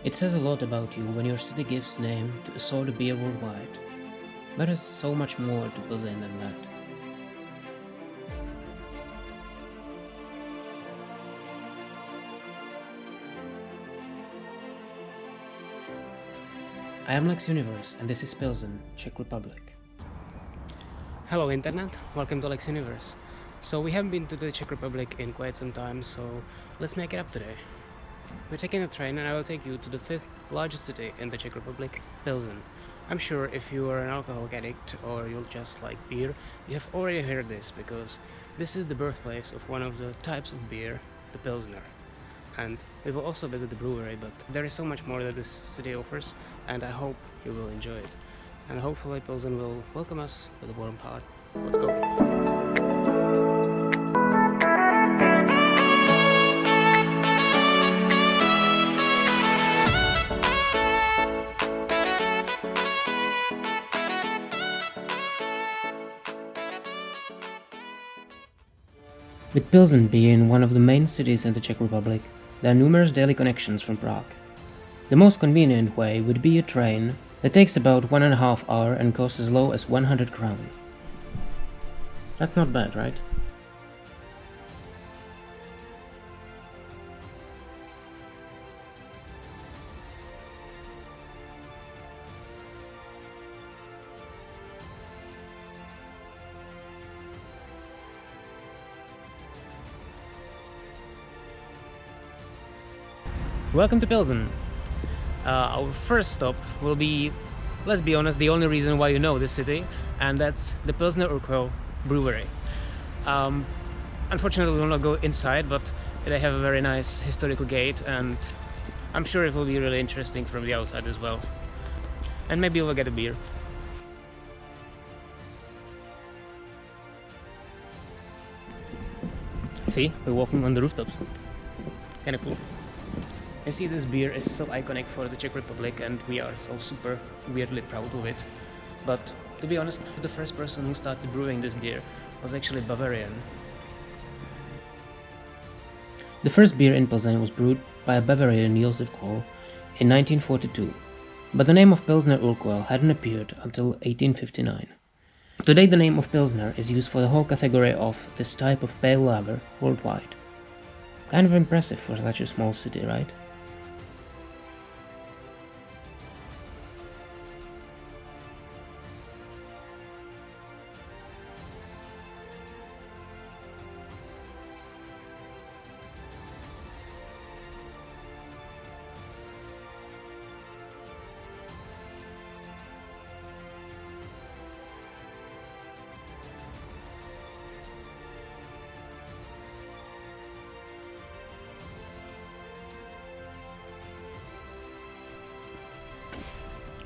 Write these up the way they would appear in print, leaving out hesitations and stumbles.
It says a lot about you when your city gives name to a sort of beer worldwide. There is so much more to Plzeň than that. I am Lex Universe, and this is Pilsen, Czech Republic. Hello Internet, welcome to Lex Universe. So we haven't been to the Czech Republic in quite some time, so let's make it up today. We're taking a train and I will take you to the 5th largest city in the Czech Republic, Pilsen. I'm sure if you are an alcoholic addict or you'll just like beer, you have already heard this because this is the birthplace of one of the types of beer, the Pilsner. And we will also visit the brewery, but there is so much more that this city offers, and I hope you will enjoy it. And hopefully Pilsen will welcome us with a warm heart. Let's go! With Pilsen being one of the main cities in the Czech Republic, there are numerous daily connections from Prague. The most convenient way would be a train that takes about 1.5 hours and costs as low as 100 crown. That's not bad, right? Welcome to Pilsen. Our first stop will be, let's be honest, the only reason why you know this city, and that's the Pilsner Urquell Brewery. Unfortunately we will not go inside, but they have a very nice historical gate and I'm sure it will be really interesting from the outside as well. And maybe we'll get a beer. See, we're walking on the rooftops. Kinda cool. You see, this beer is so iconic for the Czech Republic and we are so super weirdly proud of it. But to be honest, the first person who started brewing this beer was actually Bavarian. The first beer in Plzeň was brewed by a Bavarian Josef Kohl in 1942, but the name of Pilsner Urquell hadn't appeared until 1859. Today the name of Pilsner is used for the whole category of this type of pale lager worldwide. Kind of impressive for such a small city, right?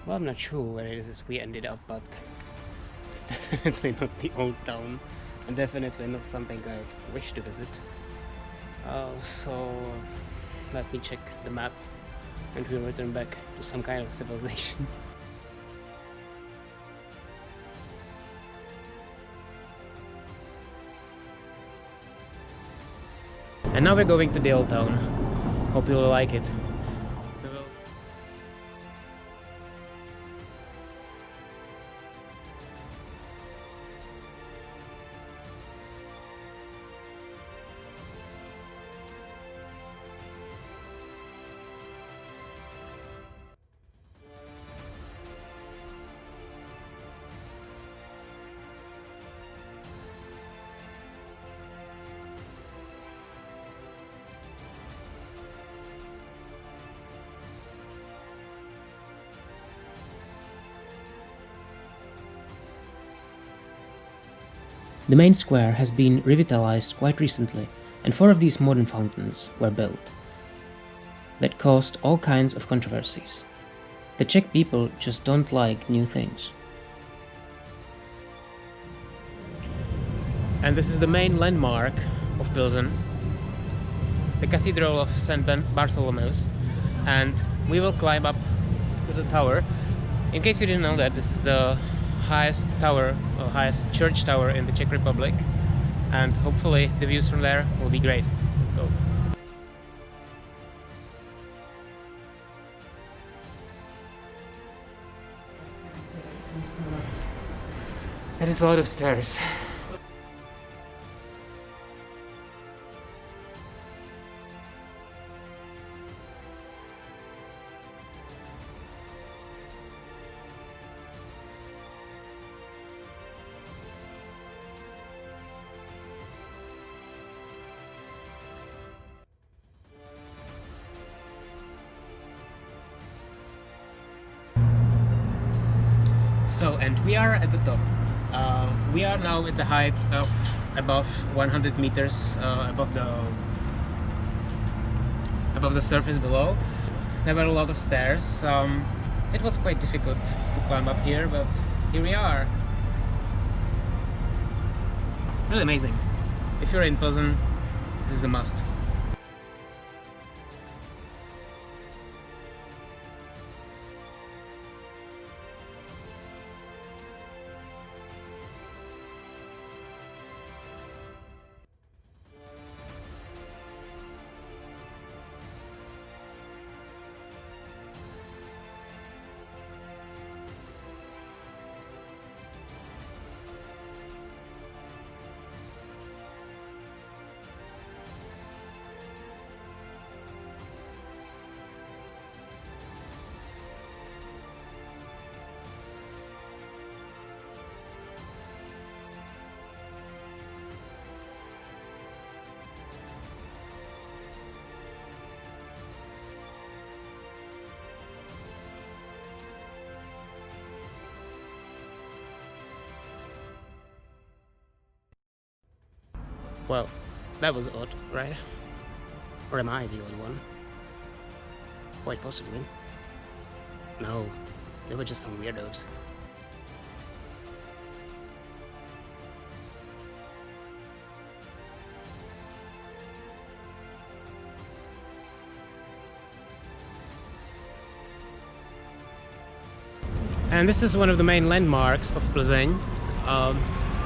Well, I'm not sure where it is we ended up, but it's definitely not the old town and definitely not something I wish to visit. So let me check the map and we'll return back to some kind of civilization. And now we're going to the old town. Hope you will like it. The main square has been revitalized quite recently, and 4 of these modern fountains were built. That caused all kinds of controversies. The Czech people just don't like new things. And this is the main landmark of Pilsen, the Cathedral of St. Bartholomew's, and we will climb up to the tower. In case you didn't know that, this is the highest tower, or highest church tower in the Czech Republic, and hopefully the views from there will be great. Let's go. That is a lot of stairs. So, and we are at the top. We are now at the height of above 100 meters above the surface below. There were a lot of stairs. It was quite difficult to climb up here, but here we are. Really amazing. If you're in Plzeň, this is a must. Well, that was odd, right? Or am I the odd one? Quite possibly. No, they were just some weirdos. And this is one of the main landmarks of Plzeň,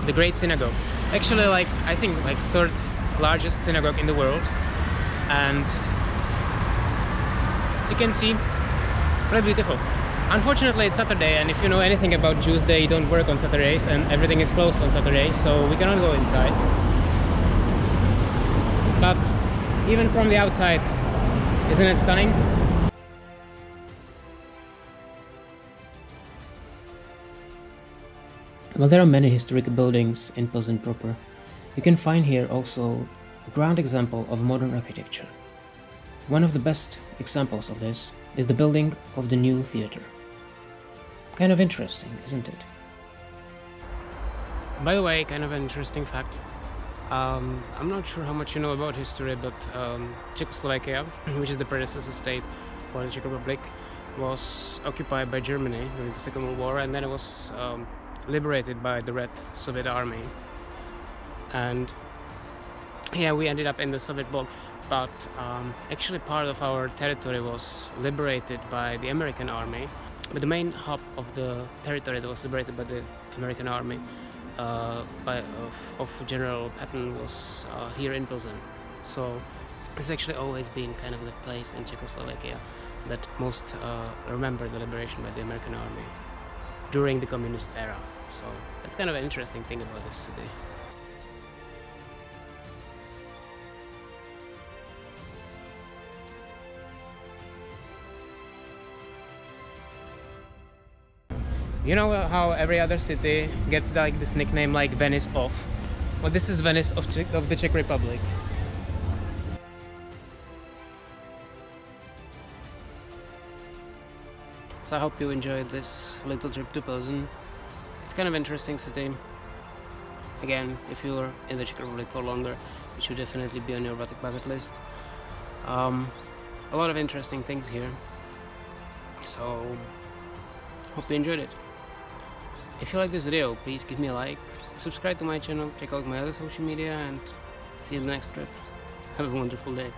the Great Synagogue. Actually, I think third largest synagogue in the world, and as you can see, really beautiful. Unfortunately, it's Saturday, and if you know anything about Jews, they don't work on Saturdays, and everything is closed on Saturdays, so we cannot go inside. But even from the outside, isn't it stunning? Well, there are many historic buildings in Pilsen proper. You can find here also a grand example of modern architecture. One of the best examples of this is the building of the new theater. Kind of interesting, isn't it? By the way, kind of an interesting fact. I'm not sure how much you know about history, but Czechoslovakia, which is the predecessor state for the Czech Republic, was occupied by Germany during the Second World War, and then it was liberated by the Red Soviet Army, and yeah, we ended up in the Soviet bloc, but actually part of our territory was liberated by the American Army, but the main hub of the territory that was liberated by the American Army of General Patton was here in Pilsen. So it's actually always been kind of the place in Czechoslovakia that most remember the liberation by the American Army during the communist era. So that's kind of an interesting thing about this city. You know how every other city gets this nickname like Venice of? Well, this is Venice of the Czech Republic. So I hope you enjoyed this little trip to Pilsen. It's kind of interesting city. Again, if you're in the Czech Republic for longer, it should definitely be on your bucket list. A lot of interesting things here. So, hope you enjoyed it. If you like this video, please give me a like, subscribe to my channel, check out my other social media, and see you in the next trip. Have a wonderful day.